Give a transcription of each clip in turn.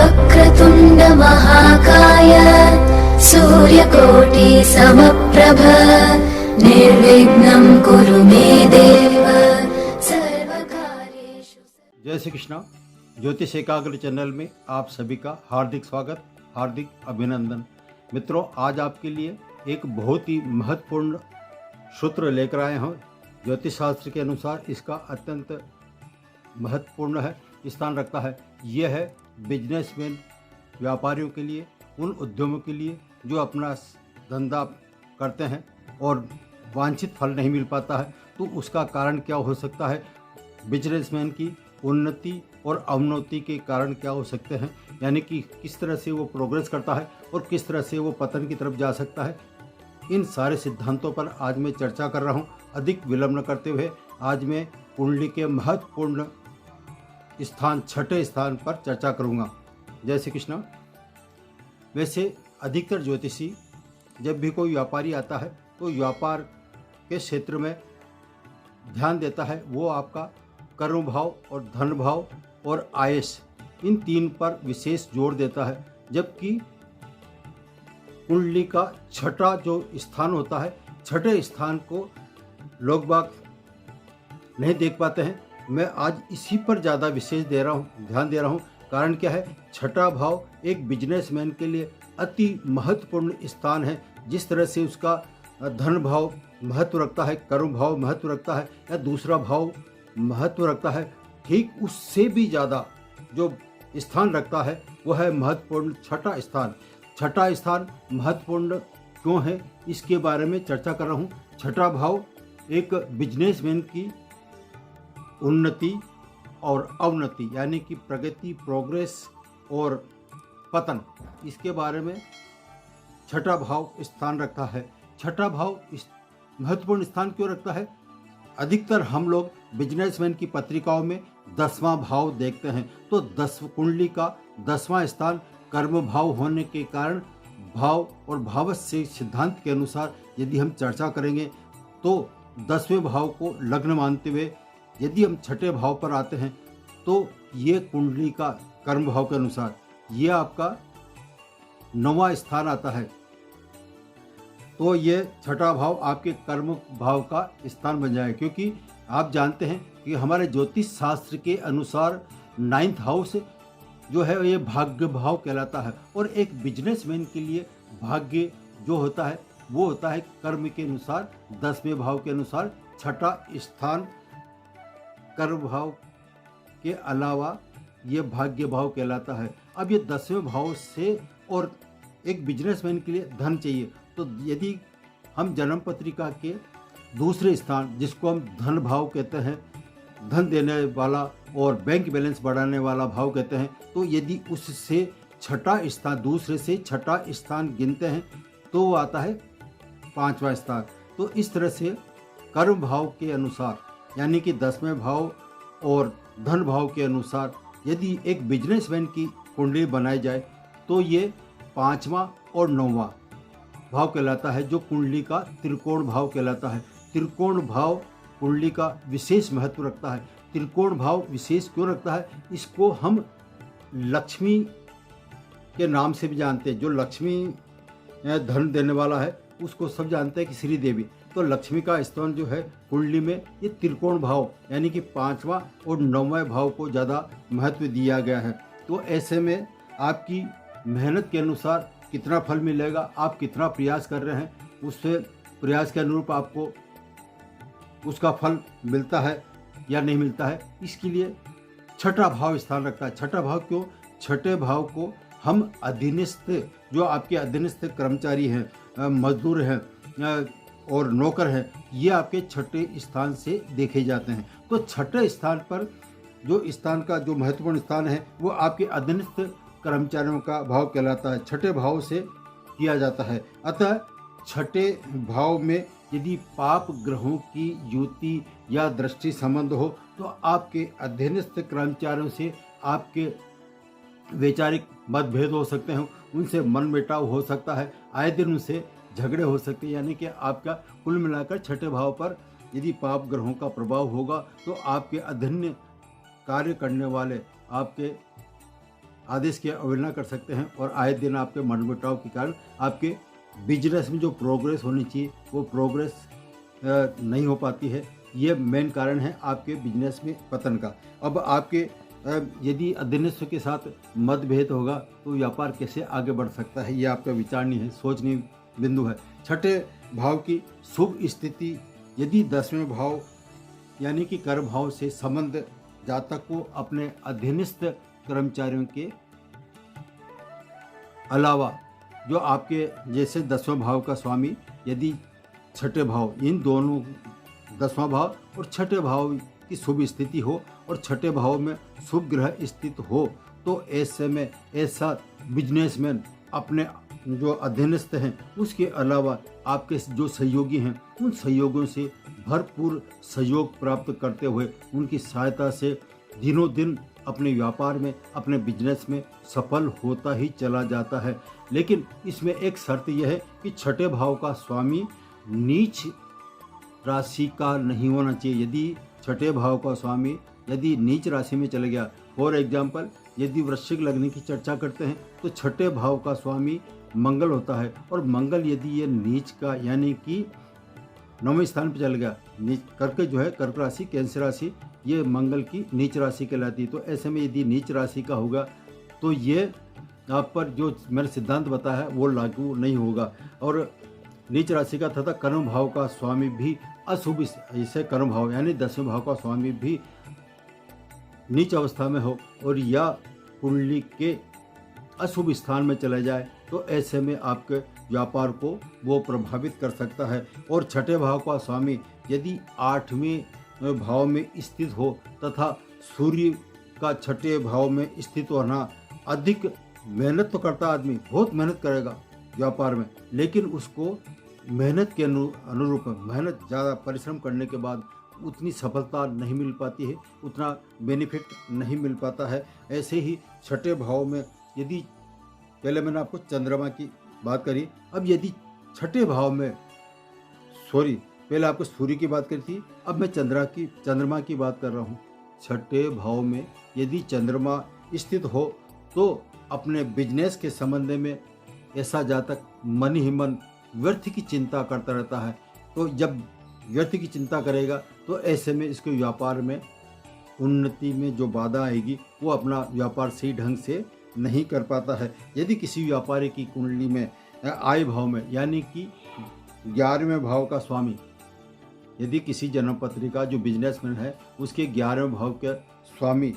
वक्रतुण्ड महाकाय सूर्यकोटि समप्रभ निर्विघ्नं कुरु मे देव सर्वकार्येषु। जय श्री कृष्णा। ज्योतिष एकाग्र चैनल में आप सभी का हार्दिक स्वागत, हार्दिक अभिनंदन। मित्रों, आज आपके लिए एक बहुत ही महत्वपूर्ण सूत्र लेकर आए हैं। ज्योतिष शास्त्र के अनुसार इसका अत्यंत महत्वपूर्ण स्थान रखता है। यह है बिजनेसमैन, व्यापारियों के लिए, उन उद्यमों के लिए जो अपना धंधा करते हैं और वांछित फल नहीं मिल पाता है, तो उसका कारण क्या हो सकता है। बिजनेसमैन की उन्नति और अवनति के कारण क्या हो सकते हैं, यानी कि किस तरह से वो प्रोग्रेस करता है और किस तरह से वो पतन की तरफ जा सकता है। इन सारे सिद्धांतों पर आज मैं चर्चा कर रहा हूँ। अधिक विलंब न करते हुए आज मैं कुंडली के महत्वपूर्ण स्थान, छठे स्थान पर चर्चा करूँगा। जय श्री कृष्ण। वैसे अधिकतर ज्योतिषी जब भी कोई व्यापारी आता है तो व्यापार के क्षेत्र में ध्यान देता है। वो आपका कर्म भाव और धन भाव और आयस, इन तीन पर विशेष जोर देता है। जबकि कुंडली का छठा जो स्थान होता है, छठे स्थान को लोग बाग नहीं देख पाते हैं। मैं आज इसी पर ज़्यादा विशेष ध्यान दे रहा हूँ। कारण क्या है, छठा भाव एक बिजनेसमैन के लिए अति महत्वपूर्ण स्थान है। जिस तरह से उसका धन भाव महत्व रखता है, कर्म भाव महत्व रखता है या दूसरा भाव महत्व रखता है, ठीक उससे भी ज़्यादा जो स्थान रखता है वह है महत्वपूर्ण छठा स्थान। छठा स्थान महत्वपूर्ण क्यों है, इसके बारे में चर्चा कर रहा हूँ। छठा भाव एक बिजनेसमैन की उन्नति और अवनति, यानी कि प्रगति, प्रोग्रेस और पतन, इसके बारे में छठा भाव स्थान रखता है। छठा भाव महत्वपूर्ण स्थान क्यों रखता है? अधिकतर हम लोग बिजनेसमैन की पत्रिकाओं में 10वां भाव देखते हैं। तो कुंडली का 10वां स्थान कर्म भाव होने के कारण भाव और भावस्य सिद्धांत के अनुसार यदि हम चर्चा करेंगे तो 10वें भाव को लग्न मानते हुए यदि हम छठे भाव पर आते हैं तो ये कुंडली का कर्म भाव के अनुसार ये आपका 9वां स्थान आता है। तो ये छठा भाव आपके कर्म भाव का स्थान बन जाए, क्योंकि आप जानते हैं कि हमारे ज्योतिष शास्त्र के अनुसार 9th हाउस जो है ये भाग्य भाव कहलाता है। और एक बिजनेसमैन के लिए भाग्य जो होता है वो होता है कर्म के अनुसार 10वें भाव के अनुसार छठा स्थान। कर्म भाव के अलावा ये भाग्य भाव कहलाता है। अब ये 10वें भाव से, और एक बिजनेसमैन के लिए धन चाहिए, तो यदि हम जन्म पत्रिका के दूसरे स्थान, जिसको हम धन भाव कहते हैं, धन देने वाला और बैंक बैलेंस बढ़ाने वाला भाव कहते हैं, तो यदि उससे छठा स्थान, दूसरे से छठा स्थान गिनते हैं तो वो आता है 5वां स्थान। तो इस तरह से कर्म भाव के अनुसार, यानी कि 10वें भाव और धन भाव के अनुसार यदि एक बिजनेसमैन की कुंडली बनाई जाए तो ये 5वां और 9वां भाव कहलाता है, जो कुंडली का त्रिकोण भाव कहलाता है। त्रिकोण भाव कुंडली का विशेष महत्व रखता है। त्रिकोण भाव विशेष क्यों रखता है? इसको हम लक्ष्मी के नाम से भी जानते हैं। जो लक्ष्मी धन देने वाला है उसको सब जानते हैं कि श्री देवी। तो लक्ष्मी का स्थान जो है कुंडली में ये त्रिकोण भाव, यानी कि 5वां और 9वां भाव को ज़्यादा महत्व दिया गया है। तो ऐसे में आपकी मेहनत के अनुसार कितना फल मिलेगा, आप कितना प्रयास कर रहे हैं, उससे प्रयास के अनुरूप आपको उसका फल मिलता है या नहीं मिलता है, इसके लिए छठा भाव स्थान रखता है। छठा भाव क्यों? छठे भाव को हम अधीनस्थ, जो आपके अधीनस्थ कर्मचारी हैं, मजदूर हैं और नौकर हैं, ये आपके छठे स्थान से देखे जाते हैं। तो छठे स्थान पर जो स्थान का जो महत्वपूर्ण स्थान है वो आपके अधीनस्थ कर्मचारियों का भाव कहलाता है, छठे भाव से किया जाता है। अतः छठे भाव में यदि पाप ग्रहों की युति या दृष्टि संबंध हो तो आपके अधीनस्थ कर्मचारियों से आपके वैचारिक मतभेद हो सकते हैं, उनसे मनमुटाव हो सकता है, आए दिन उनसे झगड़े हो सकते हैं। यानी कि आपका कुल मिलाकर छठे भाव पर यदि पाप ग्रहों का प्रभाव होगा तो आपके अधीन कार्य करने वाले, आपके आदेश की अवहेलना कर सकते हैं और आए दिन आपके मनमुटाव के कारण आपके बिजनेस में जो प्रोग्रेस होनी चाहिए वो प्रोग्रेस नहीं हो पाती है। ये मेन कारण है आपके बिजनेस में पतन का। अब आपके यदि अधीनस्थ के साथ मतभेद होगा तो व्यापार कैसे आगे बढ़ सकता है, ये आपका विचारणीय है, सोचनीय बिंदु है। छठे भाव की शुभ स्थिति, यदि 10वें भाव यानी कि कर्म भाव से संबंध जातक को अपने अधीनस्थ कर्मचारियों के अलावा जो आपके जैसे 10वें भाव का स्वामी यदि छठे भाव, इन दोनों 10वां भाव और छठे भाव की शुभ स्थिति हो और छठे भाव में शुभ ग्रह स्थित हो तो ऐसे में ऐसा बिजनेसमैन अपने जो अधीनस्थ हैं उसके अलावा आपके जो सहयोगी हैं उन सहयोगियों से भरपूर सहयोग प्राप्त करते हुए उनकी सहायता से दिनों दिन अपने व्यापार में अपने बिजनेस में सफल होता ही चला जाता है। लेकिन इसमें एक शर्त यह है कि छठे भाव का स्वामी नीच राशि का नहीं होना चाहिए। यदि छठे भाव का स्वामी यदि नीच राशि में चले गया, फॉर एग्जाम्पल यदि वृश्चिक लग्न की चर्चा करते हैं तो छठे भाव का स्वामी मंगल होता है और मंगल यदि ये नीच का यानी कि 9वें स्थान पर चल गया, नीच करके जो है कर्क राशि कैंसर राशि ये मंगल की नीच राशि कहलाती है। तो ऐसे में यदि नीच राशि का होगा तो ये आप पर जो मैंने सिद्धांत बताया है वो लागू नहीं होगा। और नीच राशि का तथा कर्म भाव का स्वामी भी अशुभ, इसे कर्म भाव यानी 10वें भाव का स्वामी भी नीच अवस्था में हो और या कुंडली के अशुभ स्थान में चला जाए तो ऐसे में आपके व्यापार को वो प्रभावित कर सकता है। और छठे भाव का स्वामी यदि 8वें भाव में स्थित हो तथा सूर्य का छठे भाव में स्थित होना, अधिक मेहनत तो करता आदमी, बहुत मेहनत करेगा व्यापार में, लेकिन उसको मेहनत के अनुरूप मेहनत ज़्यादा परिश्रम करने के बाद उतनी सफलता नहीं मिल पाती है, उतना बेनिफिट नहीं मिल पाता है। ऐसे ही छठे भाव में यदि, पहले मैंने आपको चंद्रमा की बात करी, अब यदि छठे भाव में पहले आपको सूर्य की बात करी थी, अब मैं चंद्रमा की बात कर रहा हूँ। छठे भाव में यदि चंद्रमा स्थित हो तो अपने बिजनेस के संबंध में ऐसा जातक मन ही मन व्यर्थ की चिंता करता रहता है। तो जब व्यर्थ की चिंता करेगा तो ऐसे में इसके व्यापार में उन्नति में जो बाधा आएगी वो अपना व्यापार सही ढंग से नहीं कर पाता है। यदि किसी व्यापारी की कुंडली में आय भाव में यानी कि 11वें भाव का स्वामी, यदि किसी जन्म पत्रिका जो बिजनेसमैन है उसके 11वें भाव के स्वामी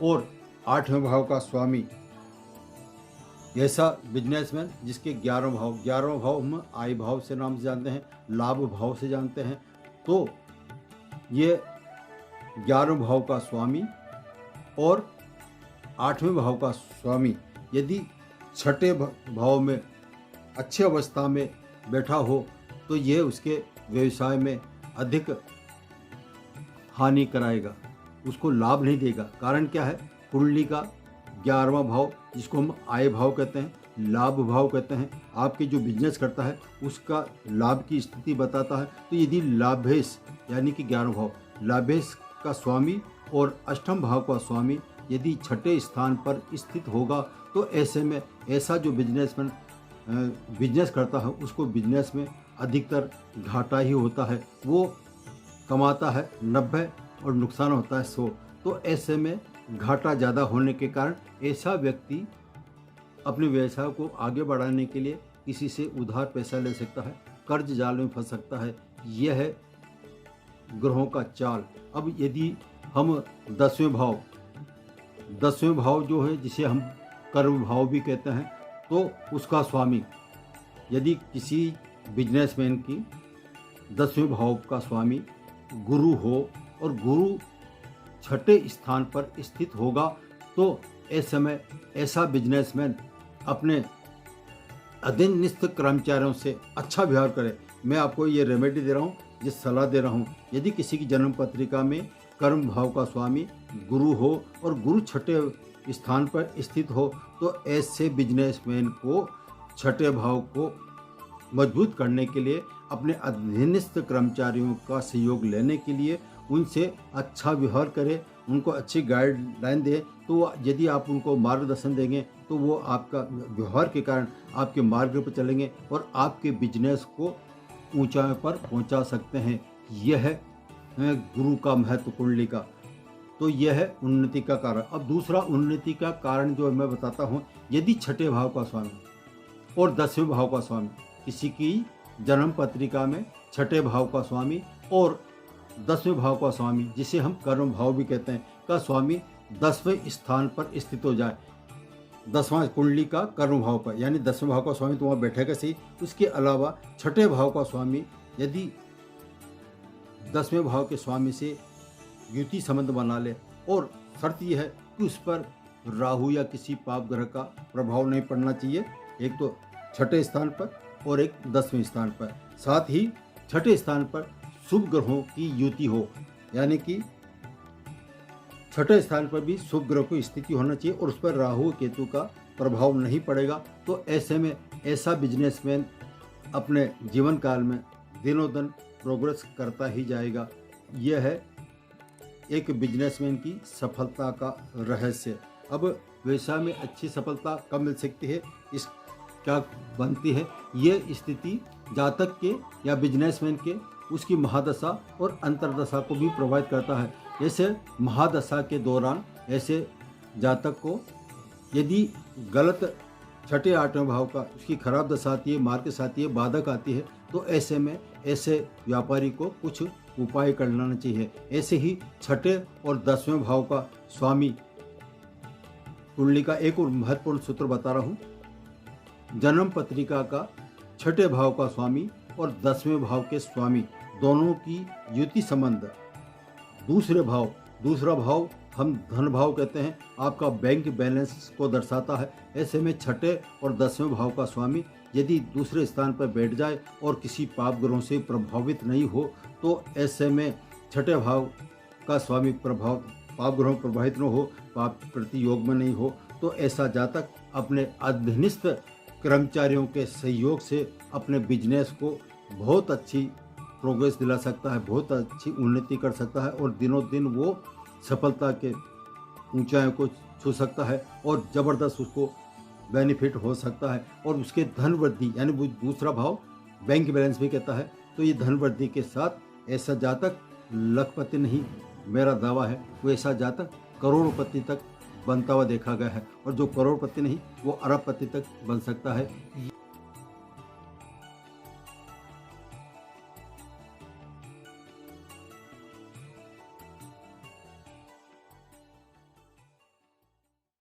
और 8वें भाव का स्वामी, ऐसा बिजनेसमैन जिसके 11वां भाव हम आय भाव से नाम से जानते हैं, लाभ भाव से जानते हैं, तो ये 11वें भाव का स्वामी और 8वें भाव का स्वामी यदि छठे भाव में अच्छी अवस्था में बैठा हो तो ये उसके व्यवसाय में अधिक हानि कराएगा, उसको लाभ नहीं देगा। कारण क्या है, कुंडली का 11वां भाव जिसको हम आय भाव कहते हैं, लाभ भाव कहते हैं, आपके जो बिजनेस करता है उसका लाभ की स्थिति बताता है। तो यदि लाभेश यानी कि 11वां भाव लाभेश का स्वामी और 8वें भाव का स्वामी यदि छठे स्थान पर स्थित होगा तो ऐसे में ऐसा जो बिजनेसमैन बिजनेस करता है उसको बिजनेस में अधिकतर घाटा ही होता है। वो कमाता है 90 और नुकसान होता है 100। तो ऐसे में घाटा ज़्यादा होने के कारण ऐसा व्यक्ति अपने व्यवसाय को आगे बढ़ाने के लिए किसी से उधार पैसा ले सकता है, कर्ज जाल में फंस सकता है। यह है ग्रहों का चाल। अब यदि हम 10वें भाव जो है जिसे हम कर्म भाव भी कहते हैं, तो उसका स्वामी यदि किसी बिजनेसमैन की 10वें भाव का स्वामी गुरु हो और गुरु छठे स्थान पर स्थित होगा तो ऐसे में ऐसा बिजनेसमैन अपने अधीनस्थ कर्मचारियों से अच्छा व्यवहार करे। मैं आपको ये रेमेडी दे रहा हूँ, ये सलाह दे रहा हूँ। यदि किसी की जन्म पत्रिका में कर्म भाव का स्वामी गुरु हो और गुरु छठे स्थान पर स्थित हो तो ऐसे बिजनेसमैन को छठे भाव को मजबूत करने के लिए, अपने अधीनस्थ कर्मचारियों का सहयोग लेने के लिए उनसे अच्छा व्यवहार करे उनको अच्छी गाइडलाइन दें, तो यदि आप उनको मार्गदर्शन देंगे तो वो आपका व्यवहार के कारण आपके मार्ग पर चलेंगे और आपके बिजनेस को ऊंचाई पर पहुंचा सकते हैं। यह है गुरु का महत्व कुंडली का। तो यह है उन्नति का कारण। अब दूसरा उन्नति का कारण जो मैं बताता हूँ, यदि छठे भाव का स्वामी और 10वें भाव का स्वामी, किसी की जन्म पत्रिका में छठे भाव का स्वामी और 10वें भाव का स्वामी, जिसे हम कर्म भाव भी कहते हैं, का स्वामी 10वें स्थान पर स्थित हो जाए, 10वां कुंडली का कर्म भाव पर, यानी 10वें भाव का स्वामी तो वहाँ बैठेगा सही। उसके अलावा छठे भाव का स्वामी यदि 10वें भाव के स्वामी से युति संबंध बना ले, और शर्त यह है कि उस पर राहु या किसी पाप ग्रह का प्रभाव नहीं पड़ना चाहिए, एक तो छठे स्थान पर और एक 10वें स्थान पर। साथ ही छठे स्थान पर शुभ ग्रहों की युति हो, यानी कि छठे स्थान पर भी शुभ ग्रह की स्थिति होना चाहिए और उस पर राहु केतु का प्रभाव नहीं पड़ेगा। तो ऐसे में ऐसा बिजनेसमैन अपने जीवन काल में दिनों दिन प्रोग्रेस करता ही जाएगा। यह है एक बिजनेसमैन की सफलता का रहस्य। अब व्यवसाय में अच्छी सफलता कब मिल सकती है, इस क्या बनती है, ये स्थिति जातक के या बिजनेसमैन के उसकी महादशा और अंतर्दशा को भी प्रभावित करता है। जैसे महादशा के दौरान ऐसे जातक को यदि गलत छठे 8वें भाव का उसकी खराब दशा आती है, मार्केट आती है, बाधक आती है, तो ऐसे में ऐसे व्यापारी को कुछ उपाय करना चाहिए। ऐसे ही छठे और 10वें भाव का स्वामी कुंडली का एक और महत्वपूर्ण सूत्र बता रहा हूँ। जन्म पत्रिका का छठे भाव का स्वामी और 10वें भाव के स्वामी दोनों की युति संबंध, दूसरा भाव हम धन भाव कहते हैं, आपका बैंक बैलेंस को दर्शाता है। ऐसे में छठे और 10वें भाव का स्वामी यदि दूसरे स्थान पर बैठ जाए और किसी पाप ग्रहों से प्रभावित नहीं हो, तो ऐसे में छठे भाव का स्वामी पाप ग्रहों प्रभावित न हो, पाप प्रति योग में नहीं हो, तो ऐसा जातक अपने अधीनस्थ कर्मचारियों के सहयोग से अपने बिजनेस को बहुत अच्छी प्रोग्रेस दिला सकता है, बहुत अच्छी उन्नति कर सकता है और दिनों दिन वो सफलता के ऊंचाइयों को छू सकता है और ज़बरदस्त उसको बेनिफिट हो सकता है। और उसके धन वृद्धि, यानी वो दूसरा भाव बैंक बैलेंस भी कहता है, तो ये धन वृद्धि के साथ ऐसा जातक लखपति नहीं, मेरा दावा है वो ऐसा जातक करोड़पति तक बनता हुआ देखा गया है, और जो करोड़पति नहीं वो अरबपति तक बन सकता है।